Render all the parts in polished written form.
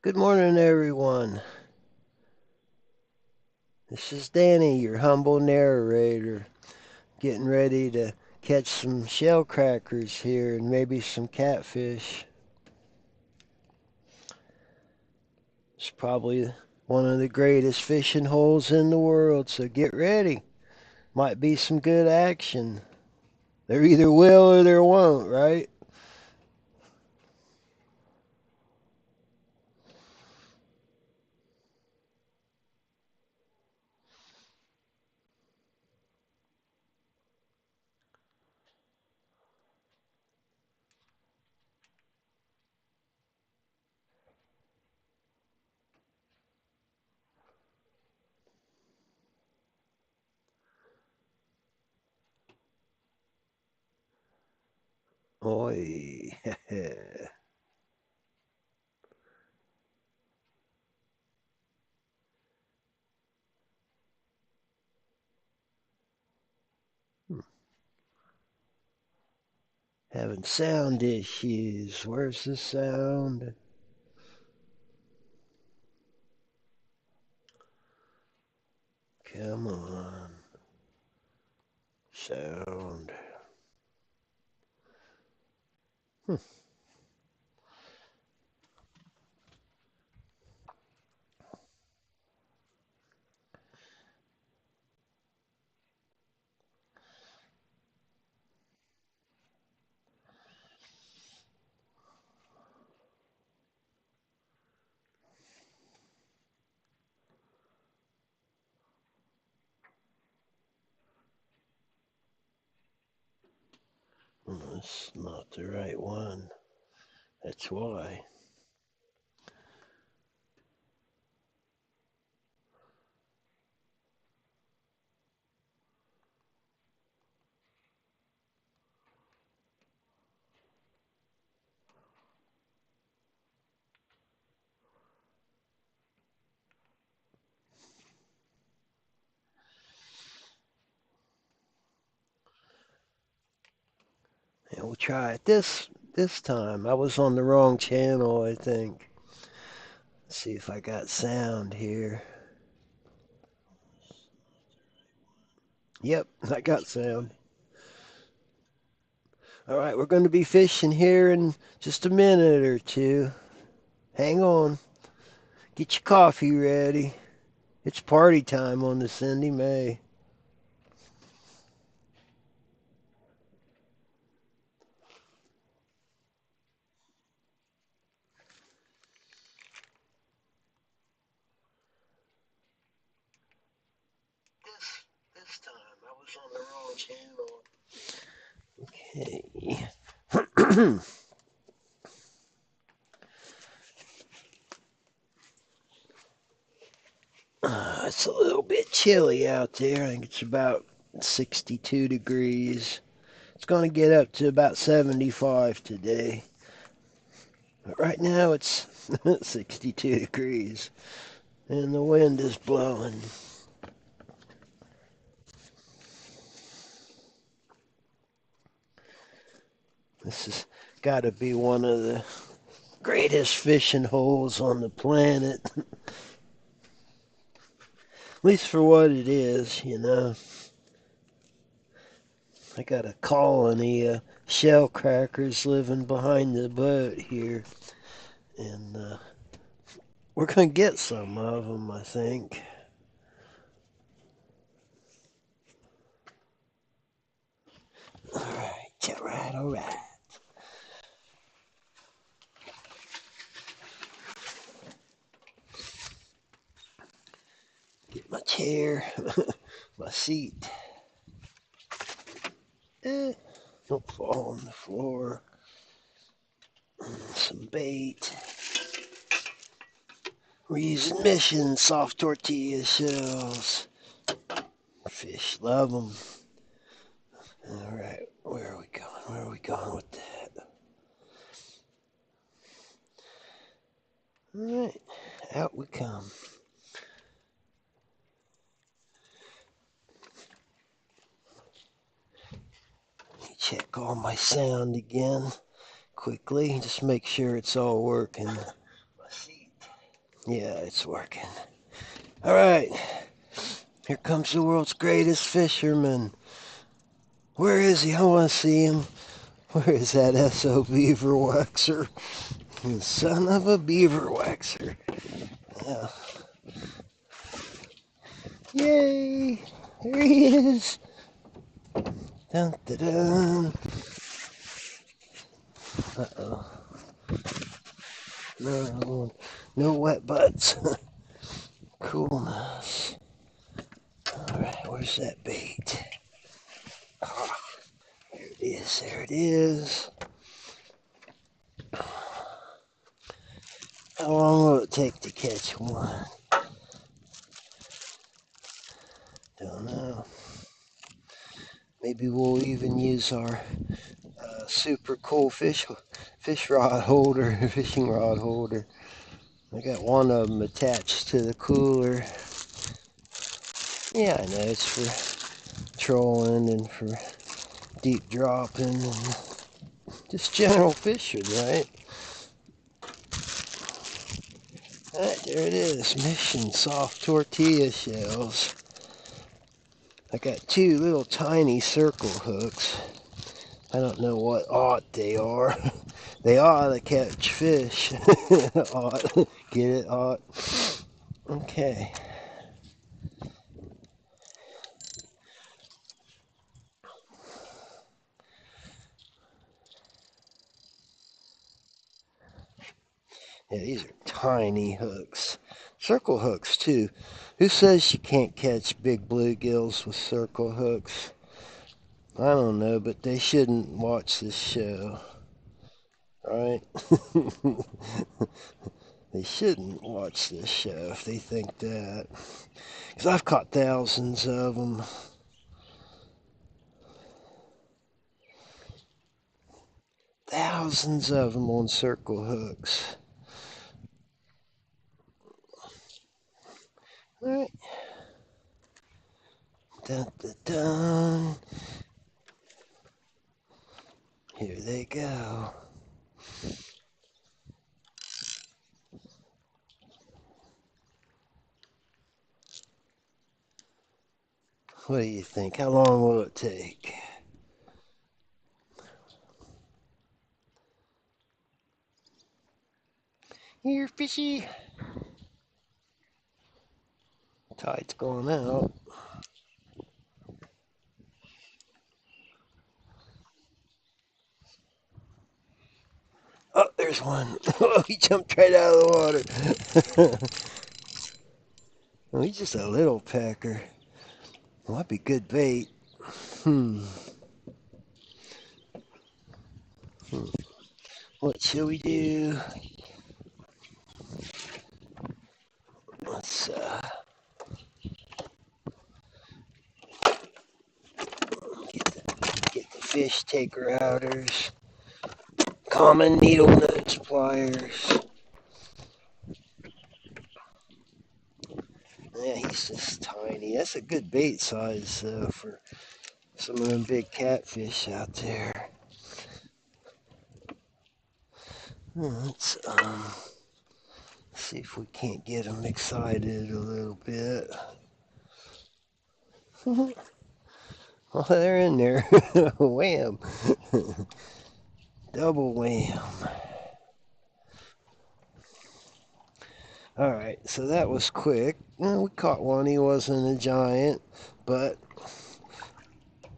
Good morning, everyone. This is Danny, your humble narrator, getting ready to catch some shellcrackers here and maybe some catfish. It's probably one of the greatest fishing holes in the world, so get ready. Might be some good action. There either will or there won't, right? Oi. Having sound issues. Where's the sound? Come on. Sound. Hmm. That's not the right one. That's why. And we'll try it this time. I was on the wrong channel, I think. Let's see if I got sound here. Yep, I got sound. All right, we're going to be fishing here in just a minute or two. Hang on. Get your coffee ready. It's party time on the Cindy May. This time I was on the wrong channel. Okay. It's a little bit chilly out there. I think it's about 62 degrees. It's going to get up to about 75 today. But right now it's 62 degrees and the wind is blowing. This has got to be one of the greatest fishing holes on the planet. At least for what it is, you know. I got a colony of shellcrackers living behind the boat here. And we're going to get some of them, I think. All right, all right, all right. Get my chair, my seat. Don't fall on the floor. Some bait. We're using Mission soft tortilla shells. Fish love them. All right, where are we going? Where are we going with that? All right, out we come. Check all my sound again quickly. Just make sure it's all working. My seat. Yeah, it's working. All right. Here comes the world's greatest fisherman. Where is he? I want to see him. Where is that S.O. beaver waxer? The son of a beaver waxer. Yeah. Yay! There he is. Dun, dun, dun. Uh-oh. No, no wet butts. Coolness. All right, where's that bait? Ah, there it is. There it is. How long will it take to catch one? Don't know. Maybe we'll even use our super cool fish rod holder, fishing rod holder. I got one of them attached to the cooler. Yeah, I know it's for trolling and for deep dropping and just general fishing, right? Alright, there it is. Mission soft tortilla shells. I got two little tiny circle hooks. I don't know what ought they are. They ought to catch fish. Ought. Get it? Ought. Okay. Yeah, these are tiny hooks. Circle hooks, too. Who says you can't catch big bluegills with circle hooks? I don't know, but they shouldn't watch this show. Right? They shouldn't watch this show if they think that. Because I've caught thousands of them. Thousands of them on circle hooks. Alright. Dun, dun, dun. Here they go. What do you think? How long will it take? Here, fishy. Tide's going out. Oh, there's one. Oh, he jumped right out of the water. Oh, he's just a little pecker. Well, that'd be good bait. Hmm. Hmm. What shall we do? Let's get the fish taker outers. Common needle nose pliers. Yeah, he's just tiny. That's a good bait size for some of them big catfish out there. Let's see if we can't get them excited a little bit. Oh, they're in there. Wham. Double wham. All right, so that was quick. We caught one. He wasn't a giant, but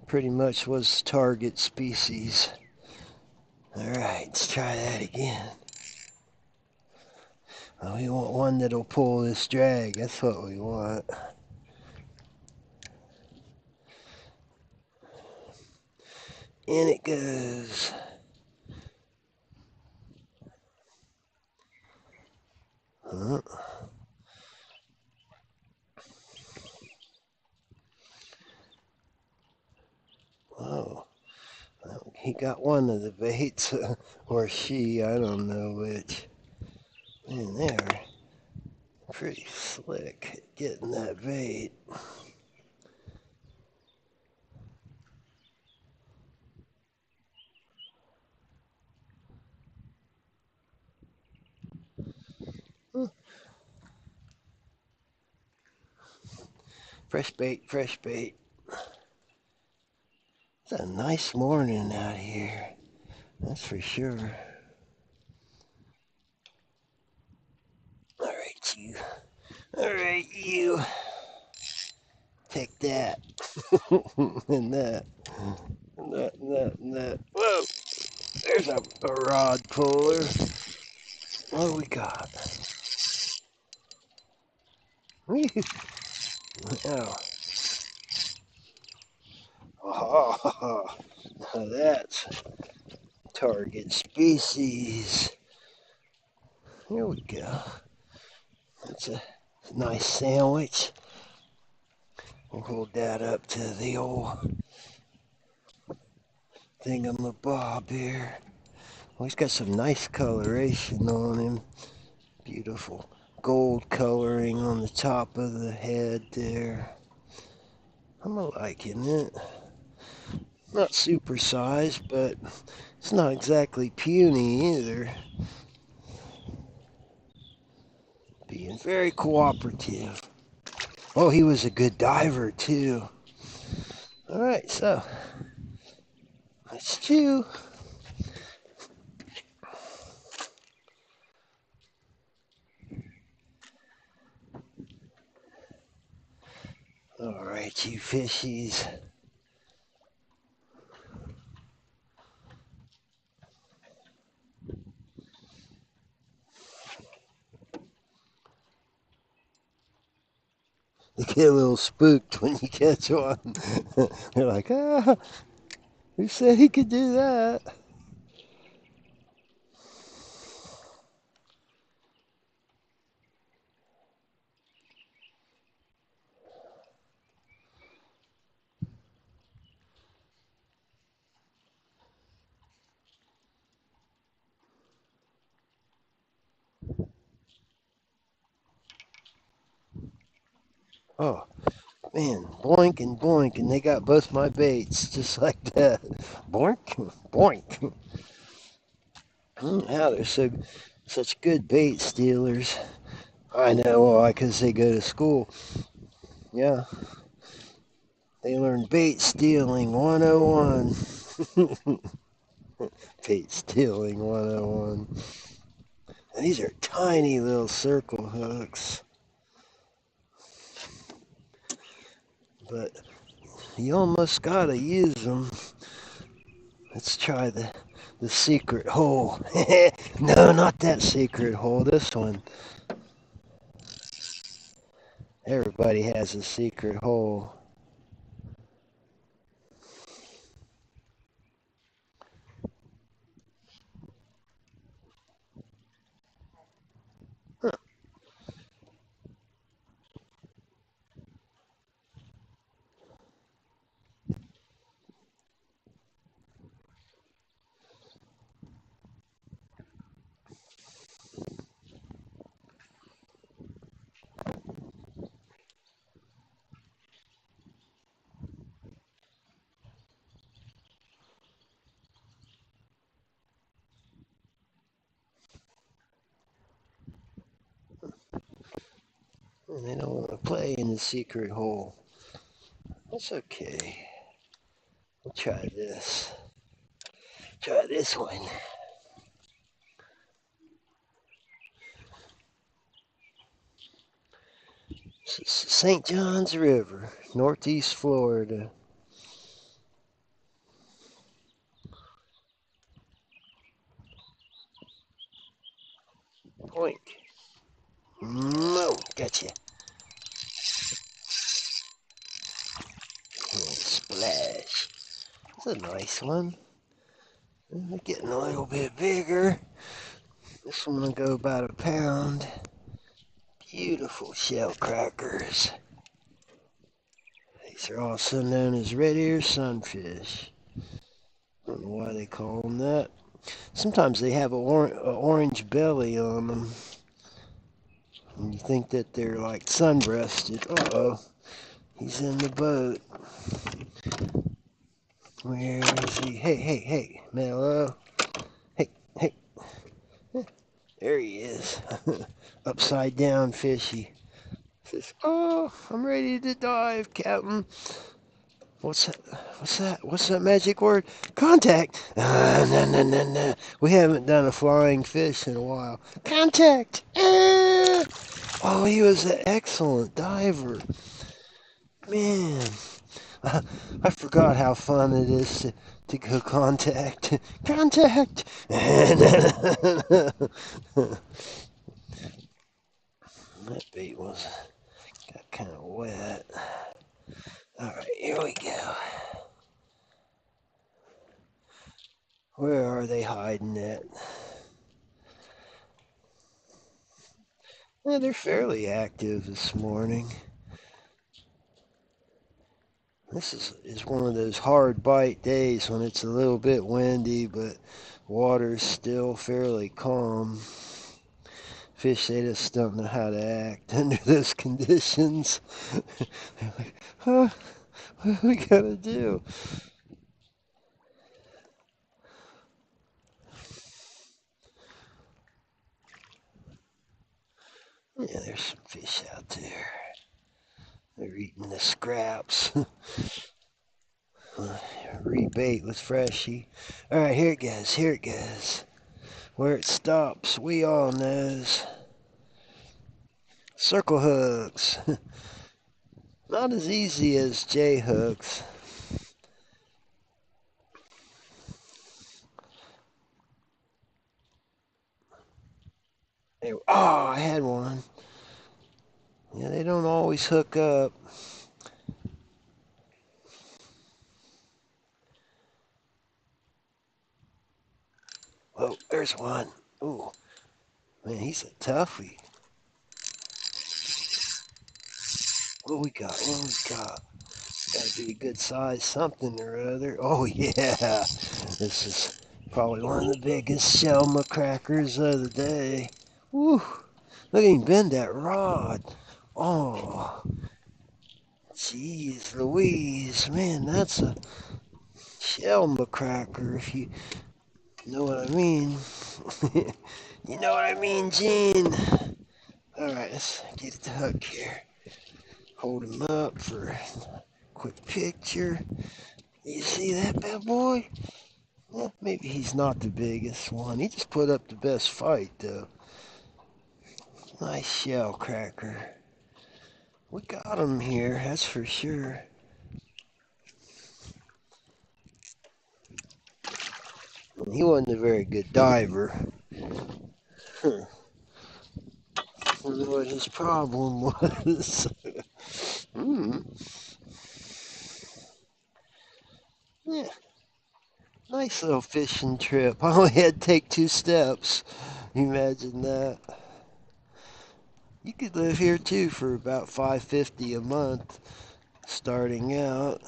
pretty much was target species. All right, let's try that again. Oh, we want one that'll pull this drag. That's what we want. In it goes. Huh? Whoa. He got one of the baits, or she, I don't know which. Man, they're pretty slick at getting that bait. Fresh bait, fresh bait. It's a nice morning out here. That's for sure. All right, you. All right, you. Take that. And that. And that, and that, and that. Whoa! There's a rod puller. What do we got? Oh. Oh, now that's target species. Here we go. That's a nice sandwich. We'll hold that up to the old thingamabob here. Oh, he's got some nice coloration on him. Beautiful gold coloring on the top of the head there. I'm liking it. Not super sized, but it's not exactly puny either. Being very cooperative. Oh, he was a good diver too. All right, so let's chew. All right, you fishies. They get a little spooked when you catch one. They're like, ah, who said he could do that? Oh, man, boink, and they got both my baits just like that. Boink, boink. How they're such good bait stealers. I know why, because they go to school. Yeah, they learn bait stealing 101. Bait stealing 101. And these are tiny little circle hooks. But you almost gotta use them. Let's try the secret hole. No, not that secret hole. This one. Everybody has a secret hole. Huh. And they don't want to play in the secret hole. That's okay. We'll try this. Try this one. St. John's River, Northeast Florida. Point. No, gotcha. Splash. That's a nice one. They're getting a little bit bigger. This one will go about a pound. Beautiful shellcrackers. These are also known as red ear sunfish. I don't know why they call them that. Sometimes they have a orange belly on them. And you think that they're like sun-breasted. Uh-oh. He's in the boat. Where is he? Hey, Mellow. Hey. There he is. Upside down fishy. Fish. Oh, I'm ready to dive, Captain. What's that? What's that? What's that magic word? Contact! No, no, no, no. We haven't done a flying fish in a while. Contact! Ah! Oh, he was an excellent diver. Man, I forgot how fun it is to go contact. Contact! That bait got kind of wet. All right, here we go. Where are they hiding at? Yeah, they're fairly active this morning. This is one of those hard bite days when it's a little bit windy, but water's still fairly calm. Fish, they just don't know how to act under those conditions. They're like, huh, what do we gotta do? Yeah, there's some fish out there. They're eating the scraps. Rebait with freshie. All right, here it goes. Here it goes. Where it stops, we all knows. Circle hooks. Not as easy as J hooks. Oh, I had one. Yeah, they don't always hook up. Oh, there's one. Ooh, man, he's a toughie. What we got? What we got? Gotta be a good size something or other. Oh, yeah. This is probably one of the biggest Shellcrackers of the day. Woo. Look at him bend that rod. Oh, jeez Louise. Man, that's a Shellcracker, if you know what I mean. You know what I mean, Gene? Alright, let's get the hook here. Hold him up for a quick picture. You see that bad boy? Well, maybe he's not the biggest one. He just put up the best fight, though. Nice shell cracker. We got him here, that's for sure. He wasn't a very good diver. Huh. I don't know what his problem was. mm. Yeah, nice little fishing trip. I only had to take 2 steps. Imagine that. You could live here too for about $5.50 a month starting out.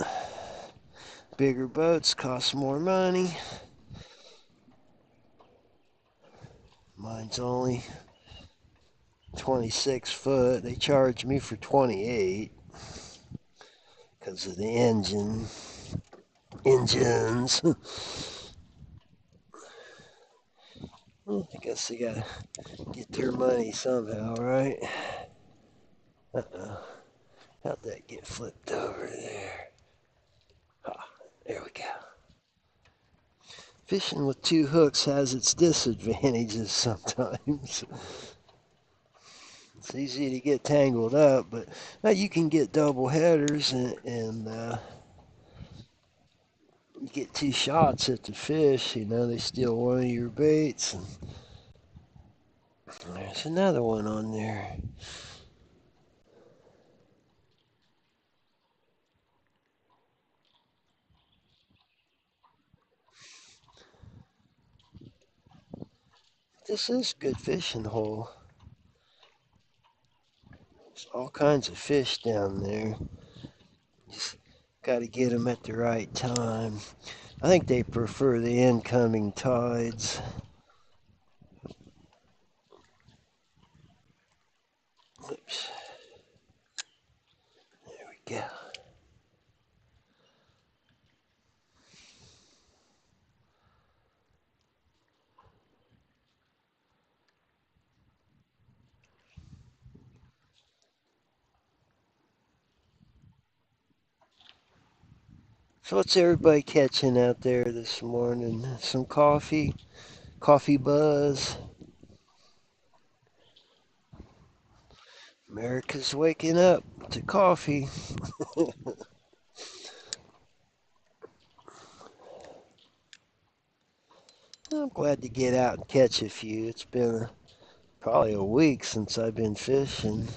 Bigger boats cost more money. Mine's only 26 foot. They charge me for 28 because of the engines. I guess they gotta get their money somehow, right? Uh-oh. How'd that get flipped over there? Ah, there we go. Fishing with 2 hooks has its disadvantages sometimes. It's easy to get tangled up, but now you can get double headers and you get 2 shots at the fish. You know, they steal one of your baits. And there's another one on there. This is a good fishing hole. There's all kinds of fish down there. Just got to get them at the right time. I think they prefer the incoming tides. Oops. There we go. So what's everybody catching out there this morning? Some coffee? Coffee buzz? America's waking up to coffee. I'm glad to get out and catch a few. It's been probably a week since I've been fishing.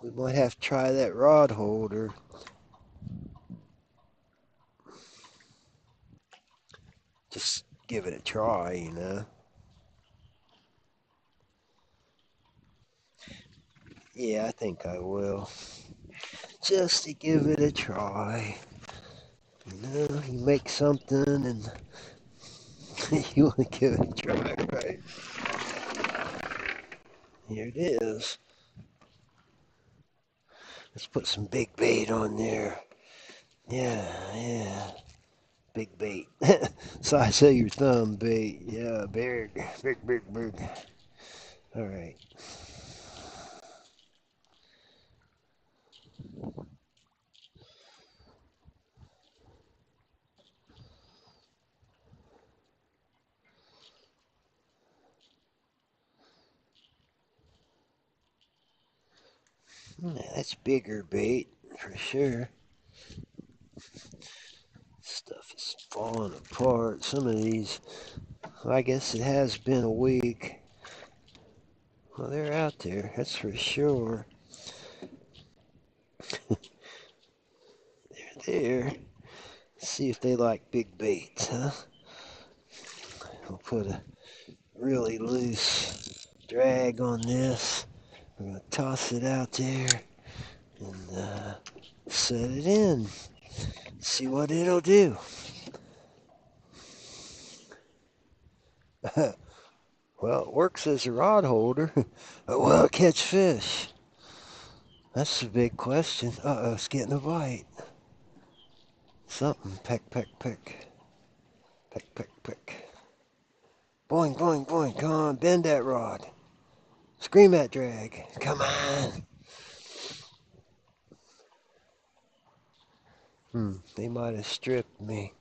We might have to try that rod holder. Just give it a try. Yeah, I think I will. Just to give it a try. You make something and you want to give it a try, right? Here it is. Let's put some big bait on there. Yeah, yeah. Big bait. Size of your thumb bait. Yeah, big, big, big, big. All right. Yeah, that's bigger bait for sure. Stuff is falling apart. Some of these, well, I guess it has been a week. Well, they're out there, that's for sure. They're there. See if they like big baits, huh? We'll put a really loose drag on this. We're gonna toss it out there and set it in. See what it'll do. Well, it works as a rod holder. But will it catch fish? That's the big question. Uh-oh, it's getting a bite. Something. Peck, peck, peck. Peck, peck, peck. Boing, boing, boing. Come on, bend that rod. Scream that drag. Come on. They might have stripped me.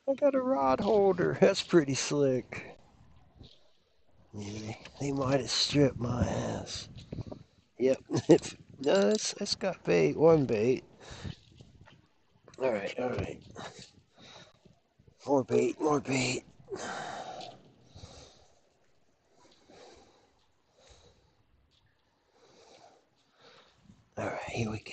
I got a rod holder. That's pretty slick. Yeah, they might have stripped my ass. Yep. No, it's got bait. One bait. All right, all right. More bait, more bait. All right, here we go.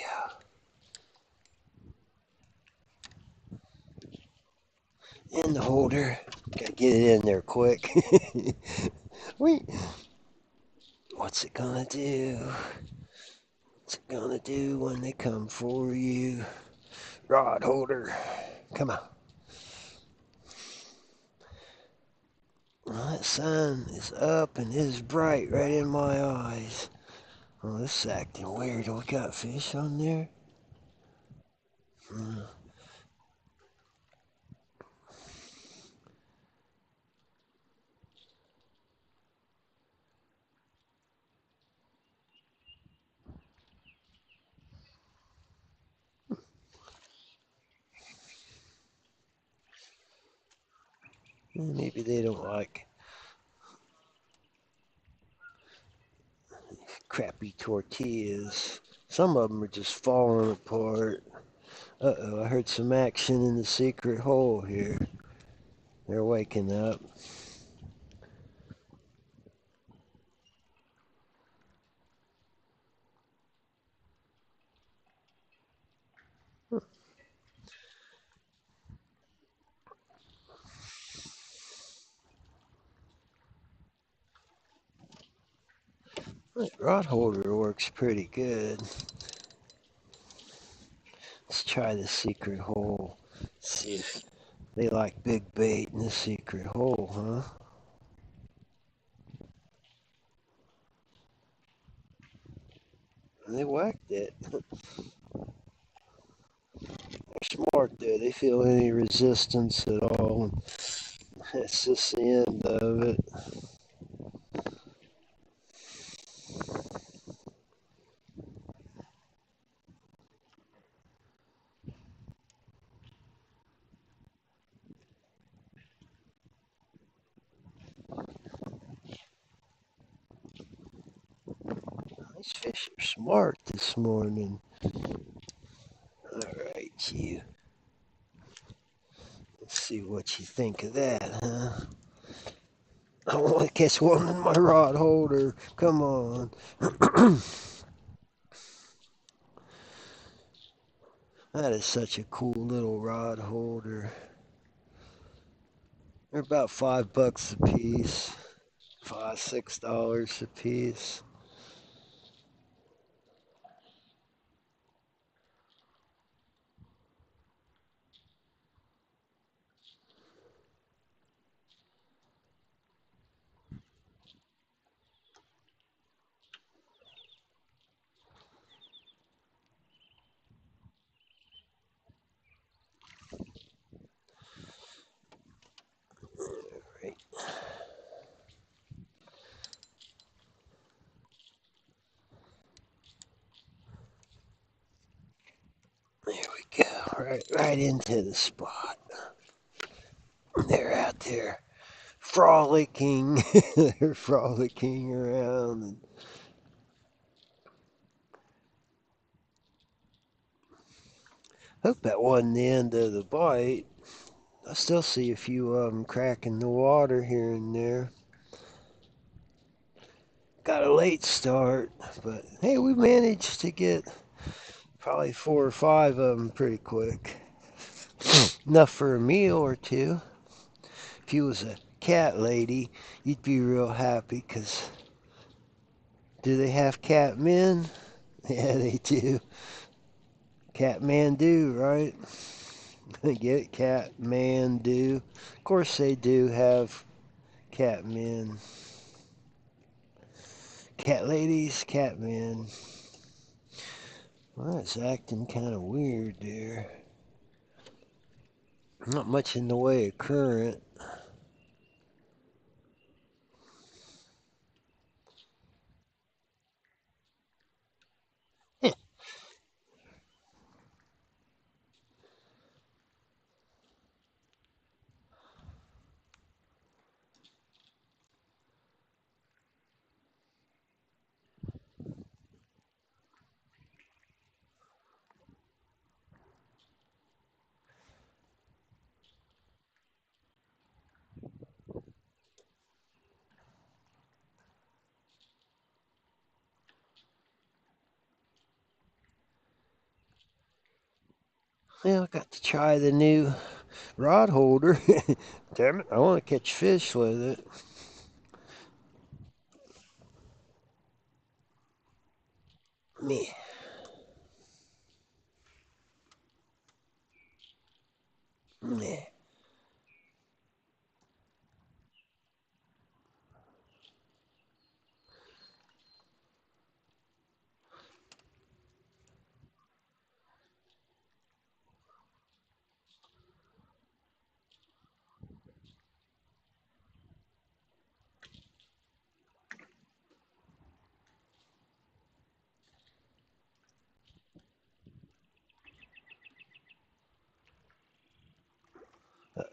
In the holder. Gotta get it in there quick. Wait. What's it gonna do? What's it gonna do when they come for you? Rod holder. Come on. Well, that sun is up and it is bright right in my eyes. Oh, this is acting weird. We got fish on there? Hmm. Maybe they don't like crappy tortillas. Some of them are just falling apart. Uh-oh, I heard some action in the secret hole here. They're waking up. That rod holder works pretty good. Let's try the secret hole. See if they like big bait in the secret hole, huh? They whacked it. They're smart there. They feel any resistance at all. That's just the end of it. These fish are smart this morning. All right, you. Let's see what you think of that, huh? I want to catch one in my rod holder. Come on. That is such a cool little rod holder. They're about $5 a piece. $5, $6 a piece. Right, there we go. Right into the spot. They're out there frolicking. They're frolicking around. Hope that wasn't the end of the bite. I still see a few of them cracking the water here and there. Got a late start, but hey, we managed to get probably 4 or 5 of them pretty quick. Enough for a meal or two. If you was a cat lady, you'd be real happy because do they have cat men? Yeah, they do. Cat man do, right? Get it? Cat man do. Of course they do have cat men. Cat ladies, cat men. Well, it's acting kind of weird there. Not much in the way of current. Well, I got to try the new rod holder. Damn it, I want to catch fish with it. Meh, meh.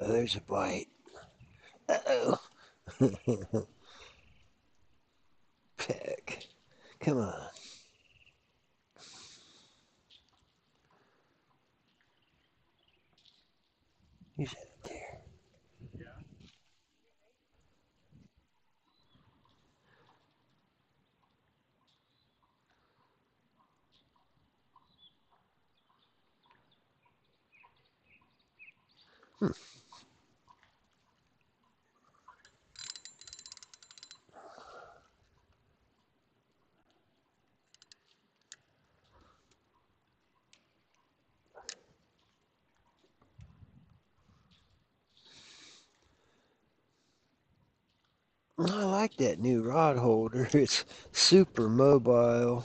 There's a bite. Uh-oh. Peck. Come on. He's out there. Hmm. I like that new rod holder. It's super mobile.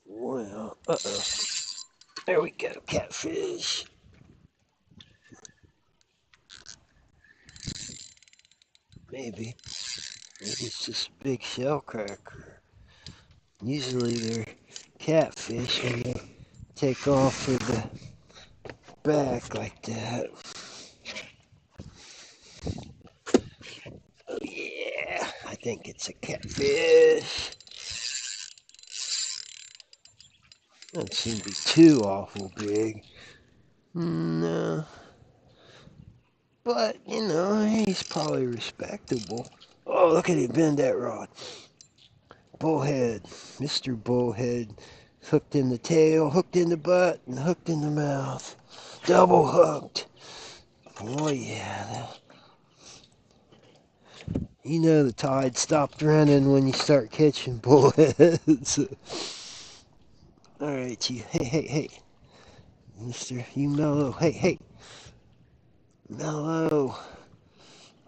Well, uh-oh. There we go, catfish. Maybe. Maybe it's just a big shellcracker. Usually they're catfish when they take off with the back like that. Oh yeah, I think it's a catfish. Doesn't seem to be too awful big. No, but you know, he's probably respectable. Oh, look at him bend that rod. Bullhead, Mr. Bullhead, hooked in the tail, hooked in the butt, and hooked in the mouth. Double hooked. Oh yeah, you know the tide stopped running when you start catching bullheads. All right, you. Hey, hey, hey, Mister, you mellow. Hey, hey, mellow.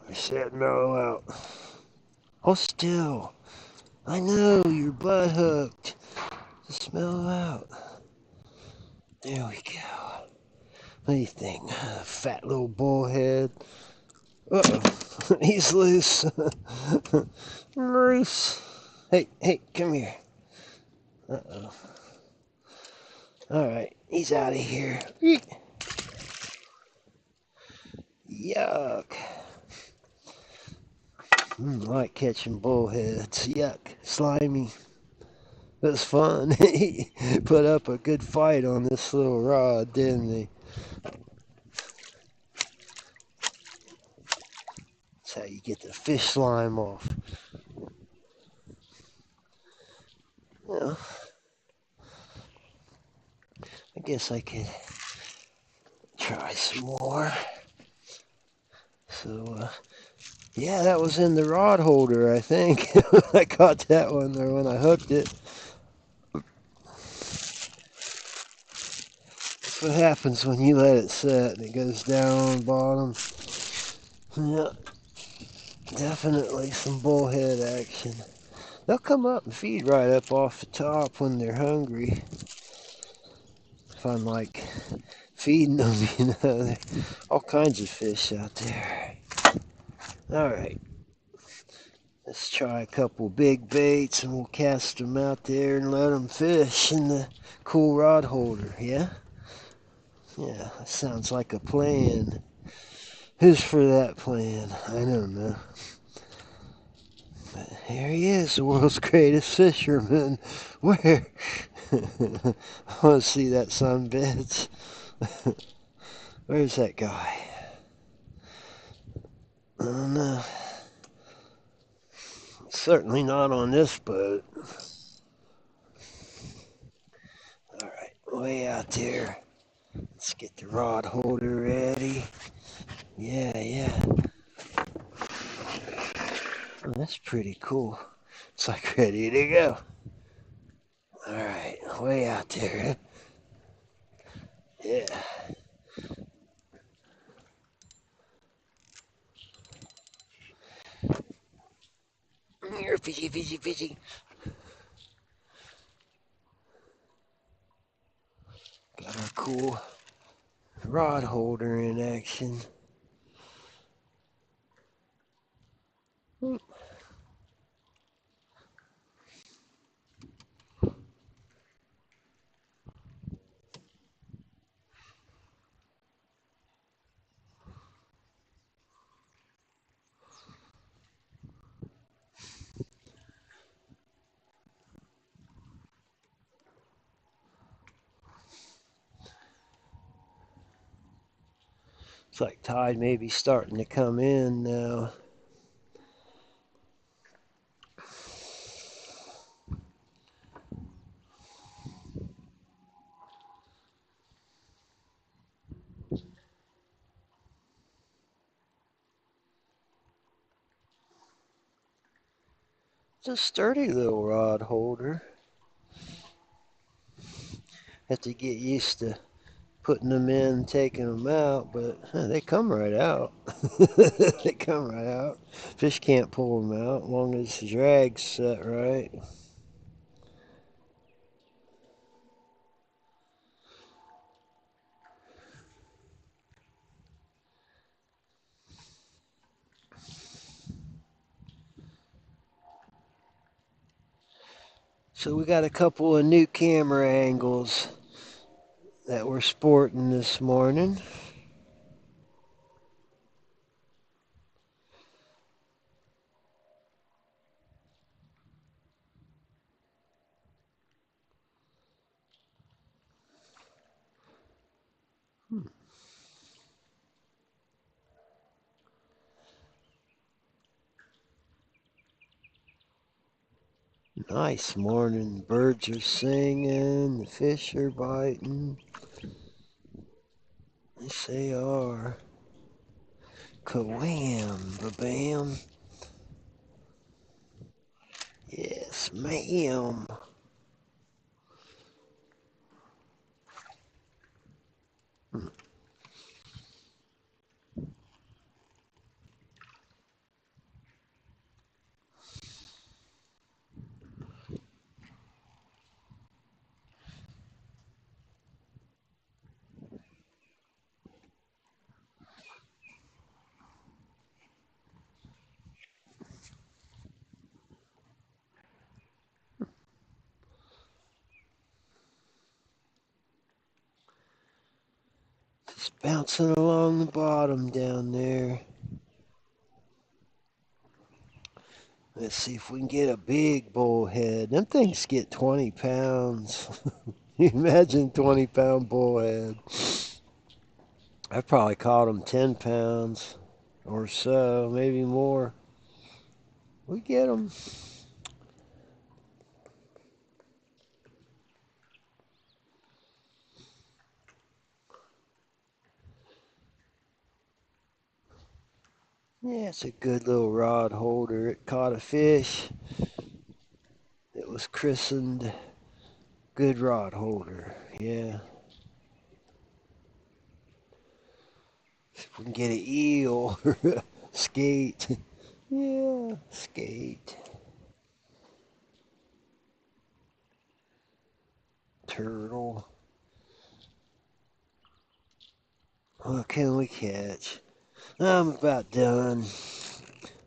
I said mellow out. Hold still. I know you're butt hooked. Just mellow out. There we go. What do you think, fat little bullhead? Uh-oh, he's loose. Loose. Hey, hey, come here. Uh-oh. All right, he's out of here. Yuck. Like catching bullheads. Yuck. Slimy. It was fun. He put up a good fight on this little rod, didn't he? That's how you get the fish slime off. Well, I guess I could try some more. So, yeah, that was in the rod holder, I think. I caught that one there when I hooked it. That's what happens when you let it set and it goes down on the bottom. Yeah, definitely some bullhead action. They'll come up and feed right up off the top when they're hungry. If I'm like feeding them, you know, there's all kinds of fish out there. All right, let's try a couple big baits and we'll cast them out there and let them fish in the cool rod holder, yeah? Yeah, that sounds like a plan. Who's for that plan? I don't know. But here he is, the world's greatest fisherman. Where? I want to see that sunbed. Where's that guy? I don't know. Certainly not on this boat. Alright, way out there. Let's get the rod holder ready. Yeah, yeah. Oh, that's pretty cool. It's like ready to go. Alright, way out there. Yeah. You're fishy, fishy, fishy. Got a cool rod holder in action. It's like tide may be starting to come in now. It's a sturdy little rod holder. Have to get used to putting them in, taking them out, but they come right out. They come right out. Fish can't pull them out as long as the drag's set right. So we got a couple of new camera angles that we're sporting this morning. Nice morning. Birds are singing. The fish are biting. Yes, they are. Ka-wham, ba-bam. Yes, ma'am. Just bouncing along the bottom down there. Let's see if we can get a big bullhead. Them things get 20 pounds. You imagine 20-pound bullhead. I've probably caught them 10 pounds or so, maybe more. We get them. Yeah, it's a good little rod holder. It caught a fish. It was christened Good Rod Holder. Yeah. If we can get an eel or a skate. Yeah, skate. Turtle. What can we catch? I'm about done.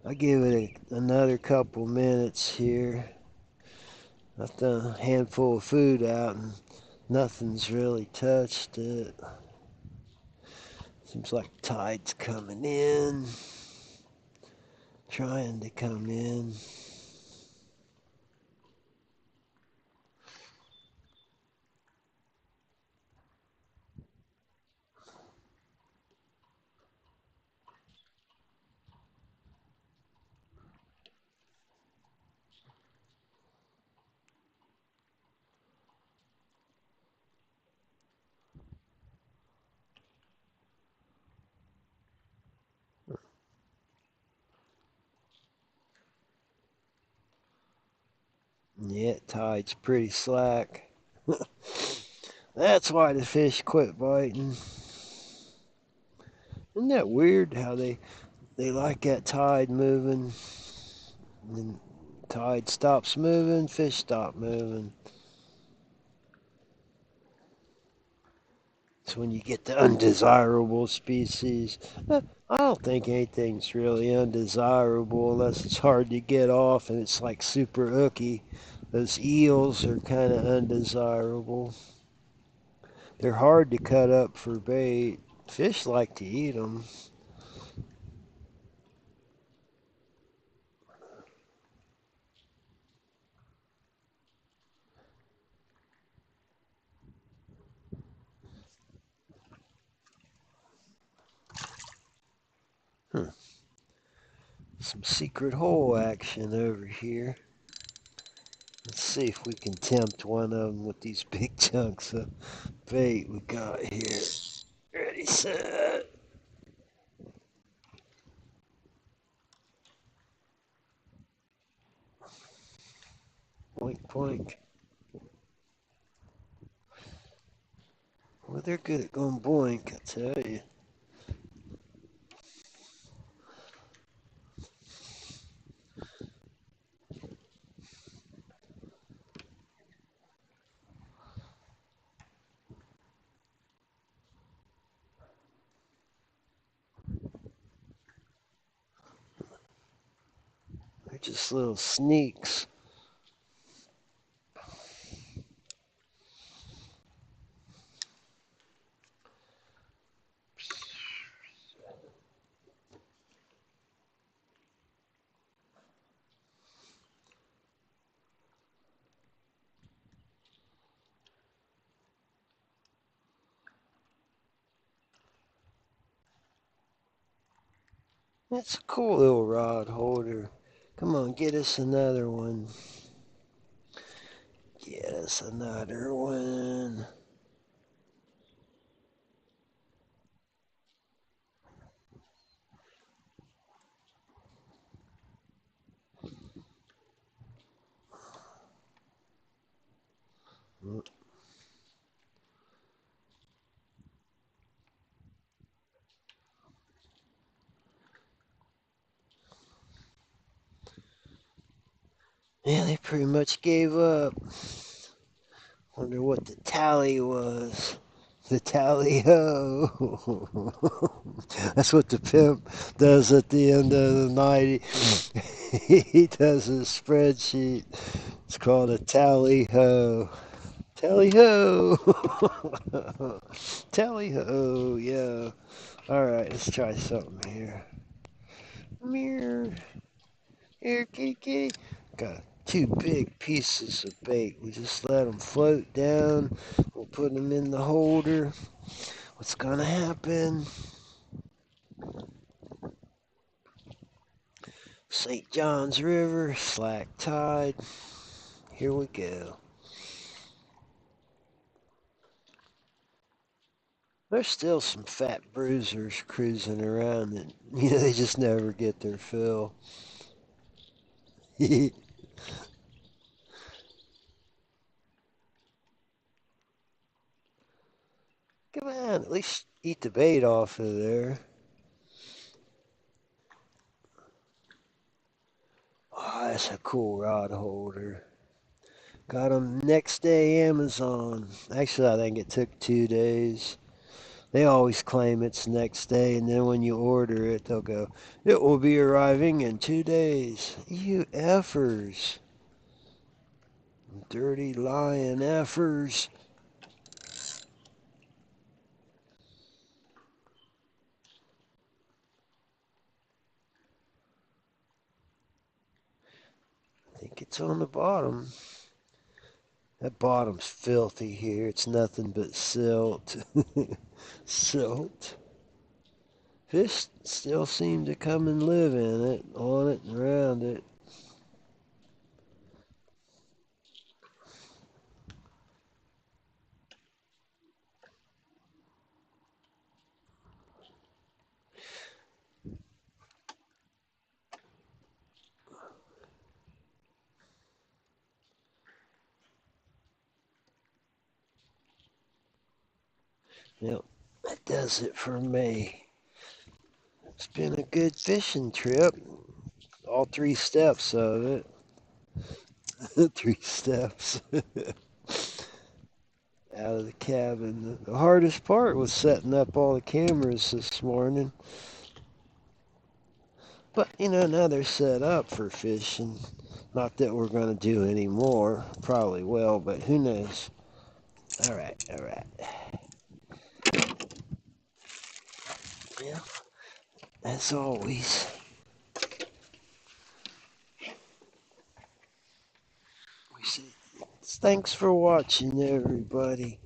I'll give it another couple minutes here. I've done a handful of food out and nothing's really touched it. Seems like tide's coming in. Trying to come in. Yeah, tide's pretty slack. That's why the fish quit biting. Isn't that weird how they like that tide moving? And then tide stops moving, fish stop moving. It's when you get the undesirable species. I don't think anything's really undesirable unless it's hard to get off and it's like super hooky. Those eels are kind of undesirable. They're hard to cut up for bait. Fish like to eat them. Huh. Some secret hole action over here. Let's see if we can tempt one of them with these big chunks of bait we got here. Ready, set. Point, point. Well, they're good at going boink, I tell you. They're just little sneaks. That's a cool little rod holder. Come on, get us another one. Get us another one. Yeah, they pretty much gave up. Wonder what the tally was. The tally ho. That's what the pimp does at the end of the night. He does a spreadsheet. It's called a tally ho. Tally ho. Tally ho, yeah. Alright, let's try something here. Mirror. Here, kitty kitty. Got two big pieces of bait. We just let them float down. We'll put them in the holder. What's gonna happen? St. John's River, slack tide. Here we go. There's still some fat bruisers cruising around that, they just never get their fill. Come on, at least eat the bait off of there. Oh, that's a cool rod holder. Got them next day Amazon. Actually, I think it took 2 days. They always claim it's next day, and then when you order it, they'll go, it will be arriving in 2 days. You effers. Dirty lying effers. I think it's on the bottom. That bottom's filthy here. It's nothing but silt. Silt. Fish still seem to come and live in it, on it and around it. Yep, that does it for me. It's been a good fishing trip. All 3 steps of it. 3 steps out of the cabin. The hardest part was setting up all the cameras this morning. But, now they're set up for fishing. Not that we're going to do any more. Probably will, but who knows. All right, all right. Yeah, as always. We say thanks for watching, everybody.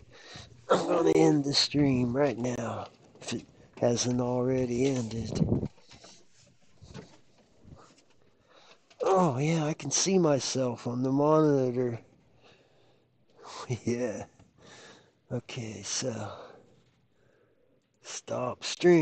I'm going to end the stream right now, if it hasn't already ended. Oh, yeah, I can see myself on the monitor. Yeah. Okay, so stop stream.